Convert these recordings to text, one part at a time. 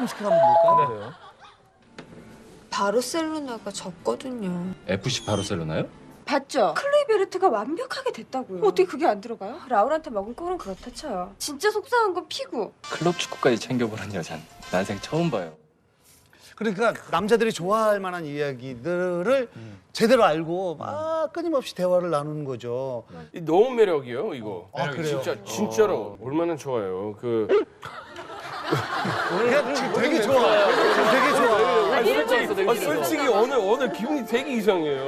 검색해 한번 볼까요? 네. 바르셀로나가 졌거든요. FC 바르셀로나요? 봤죠? 클레이베르트가 완벽하게 됐다고요. 어떻게 그게 안 들어가요? 라울한테 먹은 꼴은 그렇다 쳐요. 진짜 속상한 건 피구. 클럽 축구까지 챙겨보는 여잔 난생 처음 봐요. 그러니까 남자들이 좋아할 만한 이야기들을 제대로 알고 막 끊임없이 대화를 나누는 거죠. 너무 매력이에요 이거. 아, 그래요? 진짜로 얼마나 좋아요. 그냥 지금 되게 좋아. 지금 되게 좋아. 솔직히 오늘 기분이 되게 이상해요.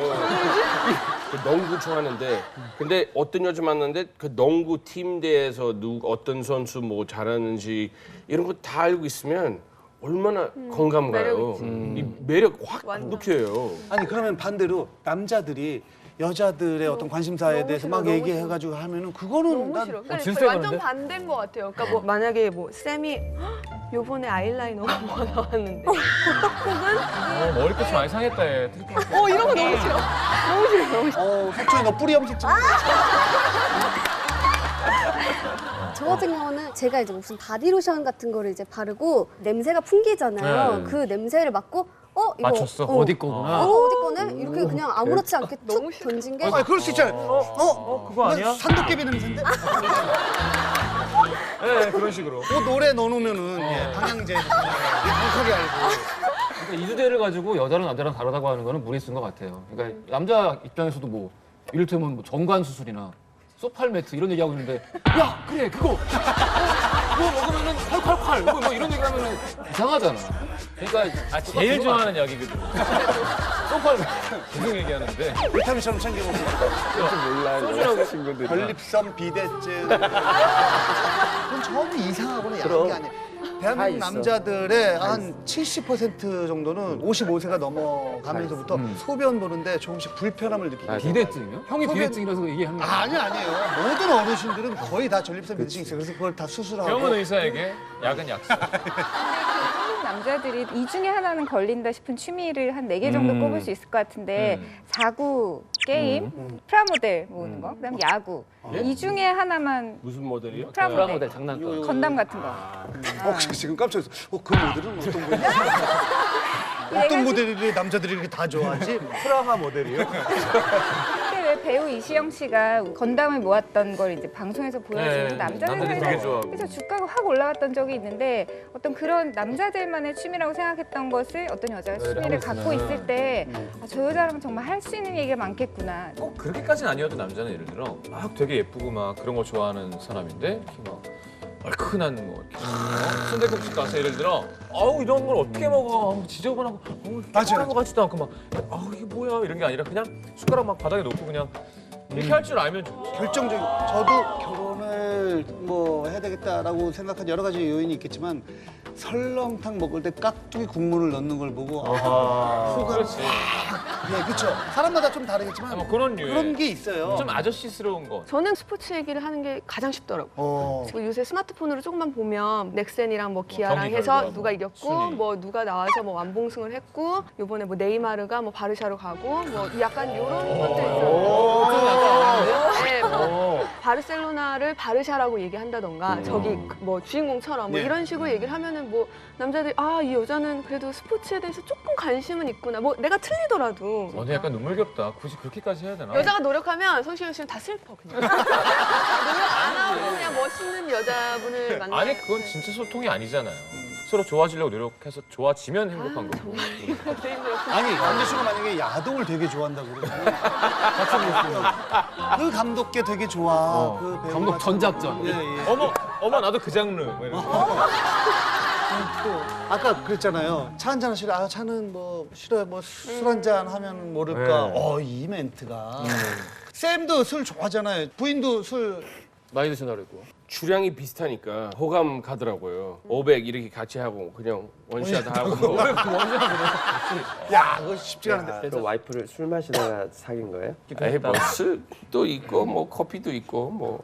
그 농구 좋아하는데 근데 어떤 여자 만났는데 그 농구 팀 내에서 어떤 선수 뭐 잘하는지 이런 거 다 알고 있으면 얼마나 공감 가요. 이 매력 확 느껴요. 아니 그러면 반대로 남자들이 여자들의 어떤 관심사에 대해서 막 얘기해가지고 하면은 그거는 너무 난 싫어. 그러니까 진짜 완전 그런데? 반대인 것 같아요. 그러니까 뭐 만약에 뭐 쌤이 요번에 아이라이너가 뭐 나왔는데 머리끝이 많이 상했다 얘. 이런 거 너무 싫어. 너무 싫어. 너무 싫어. 석준이 너 뿌리 염색 좀. 저 같은 경우는 제가 이제 무슨 바디로션 같은 거를 이제 바르고 냄새가 풍기잖아요. 네. 그 냄새를 맡고 이거 맞췄어. 어디 거구나. 어디 거네? 이렇게 그냥 아무렇지 않게 툭 던진 게 아 그럴 수 있잖아요. 그거 아니야? 산도깨비 냄새인데? 네, 그런 식으로. 노래 넣어놓으면은 방향제 정확하게 알고. 그러니까 이주제를 가지고 여자랑 남자랑 다르다고 하는 거는 무리수인 것 같아요. 그러니까 남자 입장에서도 뭐 이를테면 뭐 정관 수술이나 소팔 매트 이런 얘기하고 있는데 야 그래 그거 그거 먹으면은 콸콸콸 뭐 이런 얘기하면은 이상하잖아. 그러니까 제일 좋아하는 이야기거든. 소팔 매트 계속 얘기하는데 비타민처럼 챙겨먹고. 몰라요. 친구들이. 전립선 비대증. 그건 전혀 이상하거나 야한 게 아니에요. 대한민국 남자들의 한 70% 정도는 55세가 넘어가면서부터 소변 보는데 조금씩 불편함을 느끼고 있어요. 비대증이요? 형이 소변- 비대증이라서 얘기하는 거야. 아니에요. 모든 어르신들은 거의 다 전립선 비대증이 있어요. 그래서 그걸 다 수술하고. 병원 의사에게 약은 약사. 한국 남자들이 이 중에 하나는 걸린다 싶은 취미를 한 4개 정도 꼽을 수 있을 것 같은데 자구, 게임, 프라모델 모으는 거, 그다음 야구. 이 중에 하나만 무슨 모델이요? 프라모델, 장난감. 건담 같은 거. 지금 깜짝 놀랐어. 그 모델은 어떤 모델? 어떤 모델이 남자들이 이렇게 다 좋아하지? 프라하 모델이요? 그때 왜 배우 이시영 씨가 건담을 모았던 걸 이제 방송에서 보여주면서 네, 남자들 남자들이 되게 사이에서 좋아하고. 그래서 주가가 확 올라갔던 적이 있는데 어떤 그런 남자들만의 취미라고 생각했던 것을 어떤 여자가 취미를 갖고 있을 때 저 여자랑 정말 할 수 있는 얘기가 많겠구나. 그렇게까지는 아니어도 남자는 예를 들어 막 되게 예쁘고 막 그런 거 좋아하는 사람인데 이렇게 막 얼큰한 뭐 이렇게 순댓국집 가서 예를 들어 아우 이런 걸 어떻게 먹어 아우, 지저분하고 맞아요. 거 같지도 않고 막 아우 이게 뭐야 이런 게 아니라 그냥 숟가락 막 바닥에 놓고 그냥 이렇게 할 줄 알면 좋지. 결정적인. 저도 결혼을 뭐 해야 되겠다라고 생각한 여러 가지 요인이 있겠지만 설렁탕 먹을 때 깍두기 국물을 넣는 걸 보고 후가 그렇지. 네, 그렇죠. 사람마다 좀 다르겠지만 뭐 그런 유해. 그런 게 있어요. 좀 아저씨스러운 거. 저는 스포츠 얘기를 하는 게 가장 쉽더라고요. 지금 요새 스마트폰으로 조금만 보면 넥센이랑 뭐 기아랑 경기 해서 결과, 누가 이겼고 순위. 뭐 누가 나와서 뭐 완봉승을 했고 요번에 뭐 네이마르가 뭐 바르샤로 가고 뭐 약간 요런 것들 있어요. 네, 뭐 바르셀로나를 바르샤라고 얘기한다던가 저기 뭐 주인공처럼 뭐 네. 이런 식으로 얘기를 하면은 뭐 남자들이 이 여자는 그래도 스포츠에 대해서 조금 관심은 있구나. 뭐 내가 틀리더라도 너는 약간 눈물겹다. 굳이 그렇게까지 해야 되나? 여자가 노력하면 성시경 씨는 다 슬퍼 그냥. 노력 안 하고 그냥 멋있는 여자분을 만나. 아니 그건 진짜 소통이 아니잖아요. 서로 좋아지려고 노력해서 좋아지면 행복한 거고. 되게 힘들었어. 아니 남자 씨가 만약에 야동을 되게 좋아한다고 그러면 그 감독께 되게 좋아. 그 배우 감독 같은 전작전. 거. 예, 예. 어머 나도 그 장르. 뭐 이런 거. 또 아까 그랬잖아요. 차 한잔 하시래. 차는 뭐 싫어요. 뭐 술 한잔 하면 모를까. 네. 이 멘트가. 쌤도 술 좋아하잖아요. 부인도 술. 많이 드시나 그랬고. 주량이 비슷하니까 호감 가더라고요. 500 이렇게 같이 하고 그냥 원샷 하고 뭐. 야, 그거 쉽지가 않은데. 그 와이프를 술 마시다가 사귄 거예요? 아니 뭐 술도 있고 뭐 커피도 있고 뭐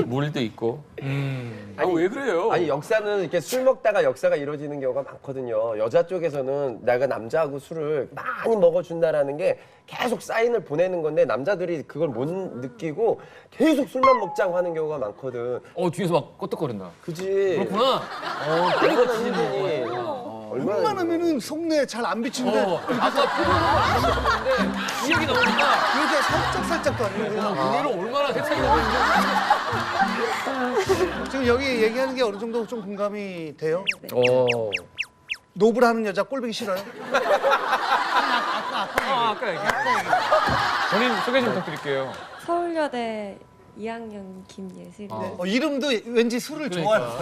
물도 있고. 왜 그래요? 아니 역사는 이렇게 술 먹다가 역사가 이루어지는 경우가 많거든요. 여자 쪽에서는 내가 남자하고 술을 많이 먹어준다라는 게 계속 사인을 보내는 건데 남자들이 그걸 못 느끼고 계속 술만 먹자고 하는 경우가 많거든. 뒤에서 막 껐덕거린다. 그지? 그렇구나. 그거는 힘드니. 얼마나 웬만하면은 속내 잘 안 비치는데 아까 표현을 안 했는데 이 얘기 나오니까 이렇게 살짝살짝도 아니에요. 우리를 얼마나 세차게 나오는지. 지금 여기 얘기하는 게 어느 정도 좀 공감이 돼요? 노브라는 여자 꼴보기 싫어요? 아까 얘기. 본인 소개 좀 부탁드릴게요. 서울여대 2학년 김예슬이. 이름도 왠지 술을 좋아해요.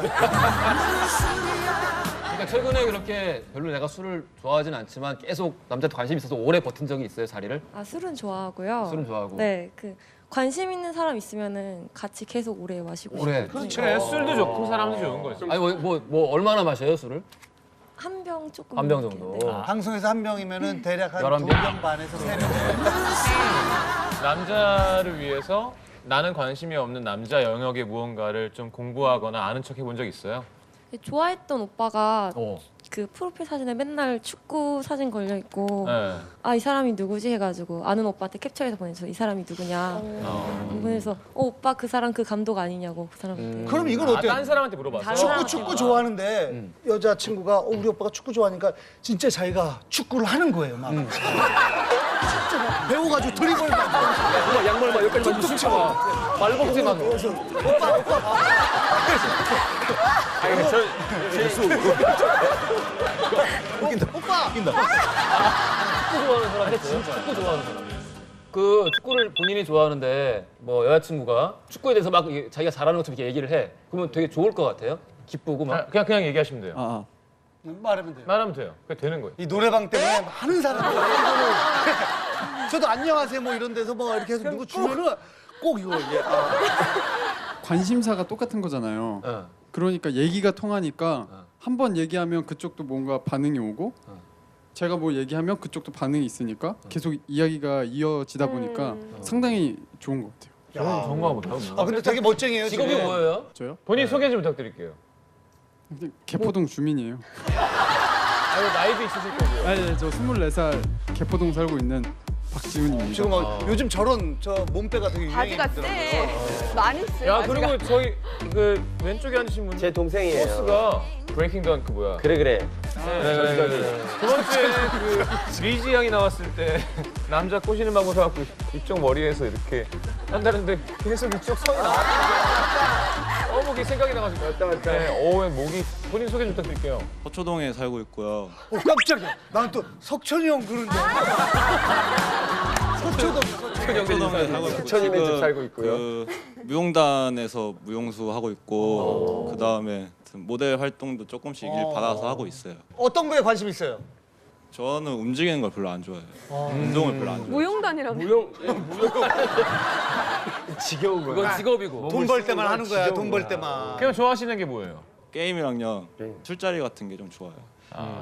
그러니까 최근에 그렇게 별로 내가 술을 좋아하진 않지만 계속 남자한테 관심 있어서 오래 버틴 적이 있어요, 자리를? 아, 술은 좋아하고요. 술은 좋아하고. 네, 관심 있는 사람 있으면은 같이 계속 오래 마시고. 오래. 그렇죠. 그래, 술도 좋고 사람도 좋은 거지. 아니 뭐 얼마나 마셔요, 술을? 한 병 조금. 한 병 넘게. 정도. 네. 방송에서 한 명이면은 대략 한 11병? 2병 반에서 3병. 남자를 위해서 나는 관심이 없는 남자 영역의 무언가를 좀 공부하거나 아는 척 해본 적 있어요? 좋아했던 오빠가 어. 그 프로필 사진에 맨날 축구 사진 걸려 있고 네. 아, 이 사람이 누구지 해가지고 아는 오빠한테 캡처해서 보내서 이 사람이 누구냐 보내서 오빠 그 사람 그 감독 아니냐고 그 사람한테. 그럼 이건 어때요? 딴 사람한테 물어봤어. 다른 축구 사람한테 축구 좋아하는데 여자친구가 우리 오빠가 축구 좋아하니까 진짜 자기가 축구를 하는 거예요 막. 진짜 막 배워가지고 드리블 막 양말 막 여기까지 툭툭 쳐. 발목지만. 그래서 오빠 아니, 오빠 축구 좋아하는 사람 있어요? 축구 좋아하는 사람. 그 축구를 본인이 좋아하는데 뭐 여자친구가 축구에 대해서 막 자기가 잘하는 것처럼 이렇게 얘기를 해. 그러면 되게 좋을 것 같아요. 기쁘고 막. 그냥 얘기하시면 돼요. 말하면 돼요. 말하면 돼요. 그게 되는 거예요. 이 노래방 때문에 하는 사람들 저도 안녕하세요 뭐 이런 데서 뭐 이렇게 해서 누구 주면은 꼭 이거 이게 관심사가 똑같은 거잖아요. 그러니까 얘기가 통하니까 한 번 얘기하면 그쪽도 뭔가 반응이 오고 제가 뭐 얘기하면 그쪽도 반응이 있으니까 계속 이야기가 이어지다 보니까 상당히 좋은 것 같아요. 저는 정말 못하고. 아 근데 되게 멋쟁이에요. 직업이 지금. 뭐예요? 저요? 본인 소개 좀 부탁드릴게요. 개포동 주민이에요. 아니, 나이도 있으실 거고요. 네, 저 24살 개포동 살고 있는 박지훈입니다. 지금 요즘 저런 저 몸빼가 되게 바지가 유행이더라고요. 세. 많이 세. 야, 그리고 저기 그 왼쪽에 앉으신 분 제 동생이에요. 포스가 브레이킹 다운 그 뭐야? 그래. 두 번째 그 리지 양이 나왔을 때 남자 꼬시는 방법 해갖고 이쪽 머리에서 이렇게 한다는데 계속 이쪽 선이 나왔어. 목이 생각이 나가지고. 맞다. 네, 목이 본인 소개 좀 부탁드릴게요. 서초동에 살고 있고요. 깜짝이야. 난 또 석천이 형 그런데. 서초동에 살고 있고 서천이네 집 살고 있고요. 그 무용단에서 무용수 하고 있고 그 다음에 모델 활동도 조금씩 일 받아서 하고 있어요. 어떤 거에 관심 있어요? 저는 움직이는 걸 별로 안 좋아해요. 운동을 별로 안 좋아해요. 무용단이라고. 지겨운 거야. 그건 직업이고. 돈 벌 때만 하는 거야. 돈 벌 때만. 그냥 좋아하시는 게 뭐예요? 게임이랑요 술자리 같은 게 좀 좋아요.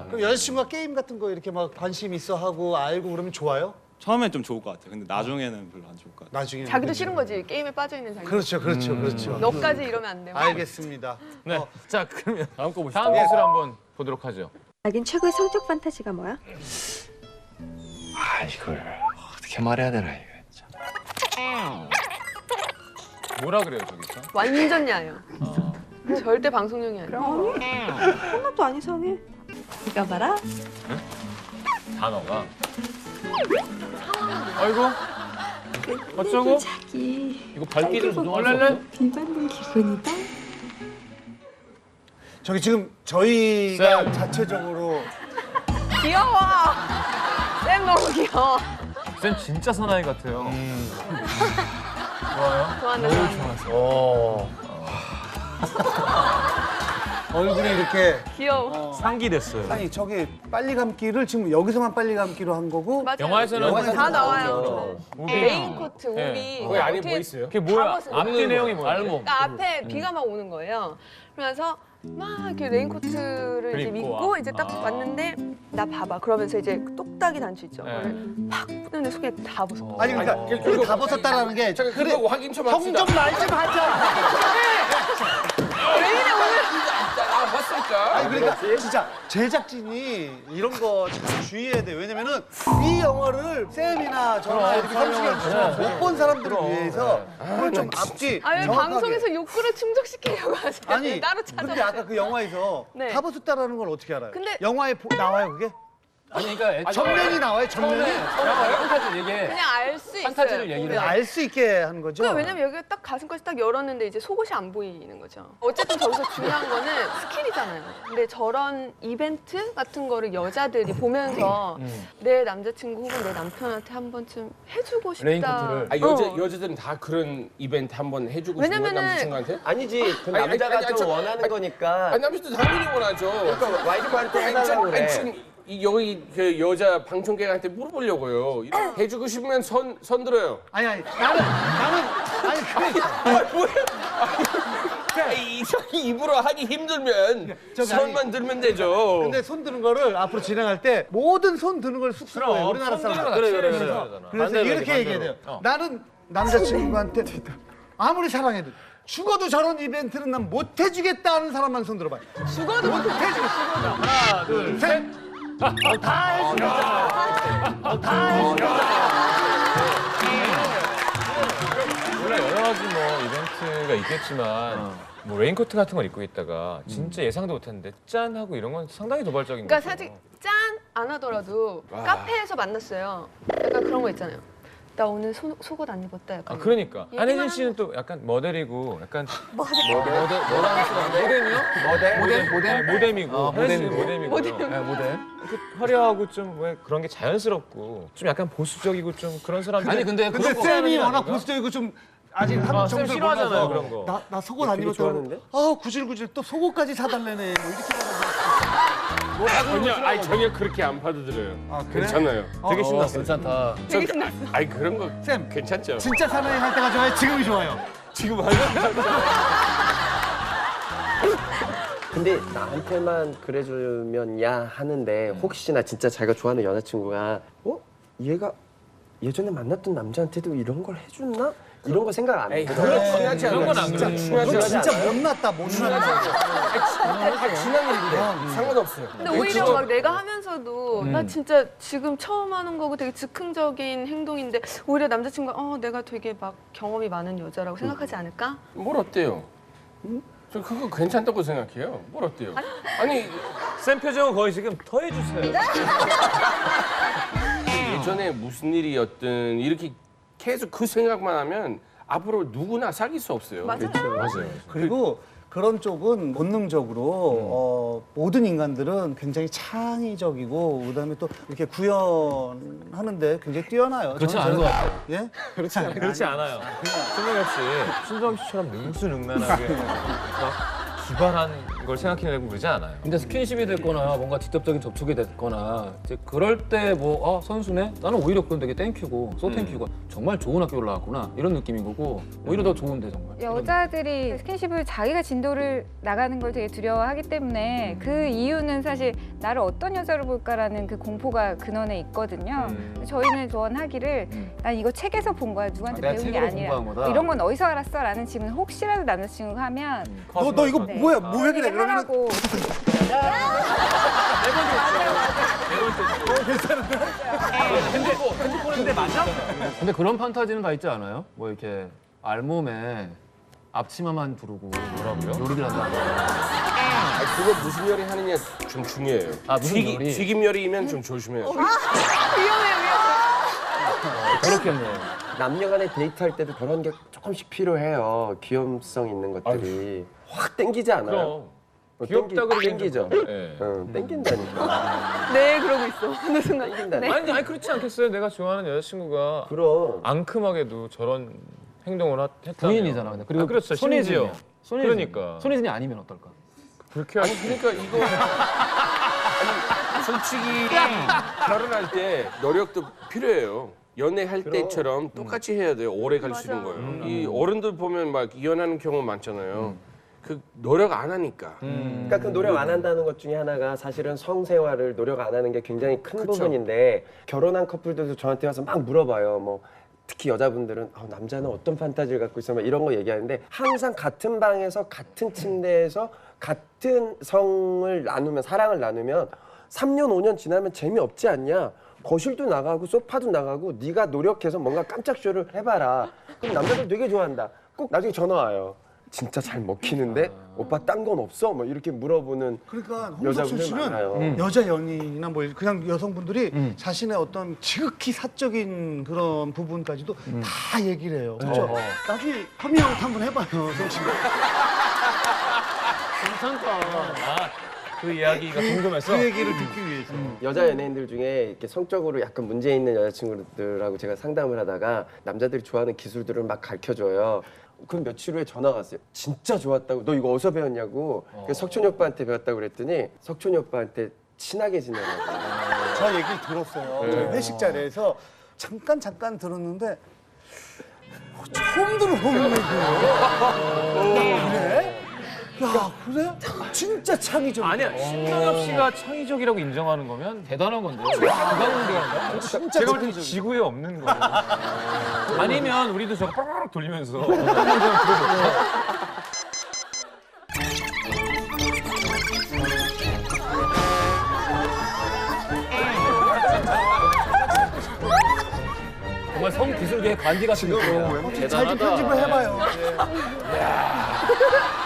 그럼 여자친구가 게임 같은 거 이렇게 막 관심 있어 하고 알고 그러면 좋아요? 처음엔 좀 좋을 것 같아요. 근데 나중에는 별로 안 좋을 것 같아요. 나중에 자기도 싫은 거지. 게임에 빠져 있는 자기. 그렇죠. 그렇죠. 너까지 이러면 안 돼. 알겠습니다. 네. 자, 그러면 다음 거 보시죠. 다음 기술 한번 보도록 하죠. 자긴 최고의 성적 판타지가 뭐야? 이걸 어떻게 말해야 되나 이거. 뭐라 그래요, 저기서? 완전 야해요. 절대 방송용이 아니야. 하나도 안 이상해. 이거 봐라. 단어가. 아이고. 어쩌고? 자기 이거 밝기를 조정할 수 없어? 비받는 기분이다. 저기 지금 저희가 자체적으로 귀여워. 쌤 너무 귀여워. 쌤 진짜 사나이 같아요. 좋아요? 좋아한다. 얼굴이 이렇게 귀여워. 상기됐어요. 아니 저기 빨리 감기를 지금 여기서만 빨리 감기로 한 거고 맞아요. 영화에서는 다 나와요. 우비. 레인코트, 우비. 네. 거기 안에 어떻게 뭐 있어요? 그게 뭐야? 다 벗은 앞뒤 거예요. 내용이 뭐야? 알몸. 그러니까 앞에 비가 막 오는 거예요. 그러면서 막 이렇게 레인코트를 이제 입고 입고 와. 이제 딱 왔는데 나 봐봐. 그러면서 이제 똑딱이 단추 있죠. 네. 그걸 팍 뿌는데 속에 다 벗어. 아니 그러니까 그걸 다 벗었다라는 게 그래 그거 확인 좀 합시다. 형좀 말 좀 하자. 왜 이래 오늘? 봤을 진짜. 아니 그러니까 진짜 제작진이 이런 거 참 주의해야 돼. 왜냐면은 이 영화를 쌤이나 저나 이렇게 성시경 못본 사람들을 위해서 그걸 좀 앞뒤 아니 정확하게. 방송에서 욕구를 충족시키려고 하세요. 아니 따로 찾아. 근데 아까 그 영화에서 네. 타버렸다라는 걸 어떻게 알아요? 근데- 영화에 나와요 그게? 아니 그러니까 전면이 나와요 전면이? 판타지 얘기해. 그냥 알 수 있어요. 판타지를 얘기를 알 수 있게 하는 거죠? 그러니까 왜냐면 여기가 딱 가슴까지 딱 열었는데 이제 속옷이 안 보이는 거죠. 어쨌든 저기서 중요한 거는 스킬이잖아요. 근데 저런 이벤트 같은 거를 여자들이 보면서 내 남자친구 혹은 내 남편한테 한 번쯤 해주고 싶다. 레인코트를. 아, 여자들은 다 그런 이벤트 한번 해주고 싶은 거야, 왜냐면은- 남자친구한테? 아니지. 그 아니, 남자가 아니, 좀 저- 원하는 거니까. 아니, 남자도 당연히 원하죠. 그러니까 와이프한테 해달라고 아니, 그래. 지금 여기 그 여자 방청객한테 물어보려고요. 해주고 싶으면 손 들어요. 아니 나는 아니 그러니까 아니, 입으로 하기 힘들면 저기 손만 들면 되죠. 근데 손 드는 거를 앞으로 진행할 때 모든 손 드는 걸 쑥스러워요 우리나라 사람. 그래서 이렇게 얘기해야 돼요. 나는 남자친구한테 아무리 사랑해도 죽어도 저런 이벤트는 난 못 해주겠다는 사람만 손 들어봐요. 죽어도 못 해주겠어. 하나 둘 셋. 다 해주겠다. 다 해주겠다. 물론 여러 가지 뭐 이벤트가 있겠지만 뭐 레인코트 같은 걸 입고 있다가 진짜 예상도 못했는데 짠 하고 이런 건 상당히 도발적인 그러니까 거죠. 사실 짠 안 하더라도 카페에서 만났어요. 약간 그런 거 있잖아요. 나 오늘 속옷 안 입었다. 약간. 아 그러니까 얘기만 한혜진 씨는 또 약간 모델이고 약간 모델이요? 모델이고 한혜진 씨는 모델이고요. 네, 모델. 이렇게 화려하고 좀 왜 그런 게 자연스럽고 좀 약간 보수적이고 좀 그런 사람들. 아니 근데 근데 그런 거 쌤이 워낙 아닌가? 보수적이고 좀 아직 한 쌤 정도 싫어하잖아요, 그런 거. 나 속옷 안 되게 입었다고. 좋아하는데? 아 구질구질 또 속옷까지 사달래네. 뭐 이렇게 전혀 그렇게 안 받아들여요. 아, 그래? 괜찮아요. 되게 신났어. 괜찮다. 되게 신났어. 아니 그런 거 쌤 괜찮죠. 진짜 사나이 할 때가 좋아요. 지금이 좋아요. 지금 하는 근데 나한테만 그래주면 야 하는데 혹시나 진짜 자기가 좋아하는 여자친구가 얘가 예전에 만났던 남자한테도 이런 걸 해줬나? 이런 거 생각 안 해. 별로 중요하지 않아요. 그런 건안 진짜 그래요. 중요하지 않아요. 진짜 못났다 못났다. 지난 일인데 상관없어요. 근데 오히려 막 내가 하면서도 나 진짜 지금 처음 하는 거고 되게 즉흥적인 행동인데 오히려 남자친구가 내가 되게 막 경험이 많은 여자라고 생각하지 않을까? 뭘 어때요? 저 그거 괜찮다고 생각해요. 뭘 어때요? 아니 쌤 표정은 거의 지금 더 해주세요. 예전에 무슨 일이었든 이렇게 계속 그 생각만 하면 앞으로 누구나 사귈 수 없어요. 맞아요. 맞아요. 그리고 그런 쪽은 본능적으로 모든 인간들은 굉장히 창의적이고 그다음에 또 이렇게 구현하는데 굉장히 뛰어나요. 그렇지 저는 않은 것 같아요. 예? 그렇지 않아요. 신동엽 씨, 신동엽 씨처럼 능수능란하게 막 기발한 걸 생각해내고 그러지 않아요. 근데 스킨십이 됐거나 뭔가 직접적인 접촉이 됐거나 이제 그럴 때 뭐 선수네? 나는 오히려 그건 되게 땡큐고 땡큐고 정말 좋은 학교를 나왔구나 이런 느낌인 거고 오히려 더 좋은데 정말. 여자들이 스킨십을 자기가 진도를 나가는 걸 되게 두려워하기 때문에 그 이유는 사실 나를 어떤 여자로 볼까라는 그 공포가 근원에 있거든요. 저희는 조언하기를 난 이거 책에서 본 거야. 누구한테 내가 배운 게 책으로 아니라 공부한 거다? 이런 건 어디서 알았어? 라는 질문 혹시라도 남자친구가 하면 너 이거 네. 뭐야? 뭐 왜 그래? 그러면 하라고 근데 그런 판타지는 다 있지 않아요? 뭐 이렇게 알몸에 앞치마만 두르고 뭐라고요? 요리를 한다. 그거 무슨 요리 하느냐 좀 중요해요. 무슨 요리? 튀김 요리면 좀 조심해요. 위험해. 그렇겠네요. 남녀간에 데이트할 때도 그런 게 조금씩 필요해요. 귀염성 있는 것들이 확 땡기지 않아요? 그럼 귀엽다 그러긴 땡기죠. 네. 땡긴다니까. 네, 그러고 있어. 어느 순간. 땡긴다. 네. 아니 그렇지 않겠어요? 내가 좋아하는 여자친구가 그럼 앙큼하게도 저런 행동을 했다면 부인이잖아. 근데 그리고 그렇죠. 손예진이야. 손예지요. 그러니까 손예진이 아니면 어떨까? 그렇게 아니 그러니까 이거 아니, 솔직히 결혼할 때 노력도 필요해요. 연애할 때처럼 똑같이 해야 돼요. 오래 갈 수 있는 거예요. 이 어른들 보면 막 이혼하는 경우 많잖아요. 그 노력 안 하니까. 그러니까 그 노력 안 한다는 것 중에 하나가 사실은 성생활을 노력 안 하는 게 굉장히 큰 부분인데 결혼한 커플들도 저한테 와서 막 물어봐요. 뭐 특히 여자분들은 남자는 어떤 판타지를 갖고 있어 막 이런 거 얘기하는데 항상 같은 방에서 같은 침대에서 같은 성을 나누면 사랑을 나누면 3년 5년 지나면 재미없지 않냐? 거실도 나가고 소파도 나가고 네가 노력해서 뭔가 깜짝 쇼를 해봐라. 그럼 남자들 되게 좋아한다. 꼭 나중에 전화 와요. 진짜 잘 먹히는데 오빠 딴 건 없어? 뭐 이렇게 물어보는 그러니까 홍석천 여자분들 씨는 많아요. 여자 연인이나 뭐 그냥 여성분들이 자신의 어떤 지극히 사적인 그런 부분까지도 다 얘기를 해요. 그렇죠? 나중에 커밍아웃 한번 해봐요, 성 씨가. 괜찮다. 그 이야기가 궁금해서. 그 얘기를 듣기 위해서. 여자 연예인들 중에 이렇게 성적으로 약간 문제 있는 여자친구들하고 제가 상담을 하다가 남자들이 좋아하는 기술들을 막 가르쳐줘요. 그럼 며칠 후에 전화가 왔어요. 진짜 좋았다고. 너 이거 어디서 배웠냐고. 그래서 석촌이 오빠한테 배웠다고 그랬더니 석촌이 오빠한테 친하게 지내라고. 저 얘기를 들었어요. 저희 회식 자리에서 잠깐 들었는데 처음 들어보는 얘기예요. 그래? 야, 그래? 진짜 창의적. 아니야, 신동엽 씨가 창의적이라고 인정하는 거면 대단한 건데. 누가 공개한 거야? 진짜 제가 볼 때 창의적이야. 지구에 없는 거예요. 아니면 우리도 저거 빡빡 돌리면서 정말 성 기술계의 간디 같은 느낌이야. 잘 좀 편집을 해봐요.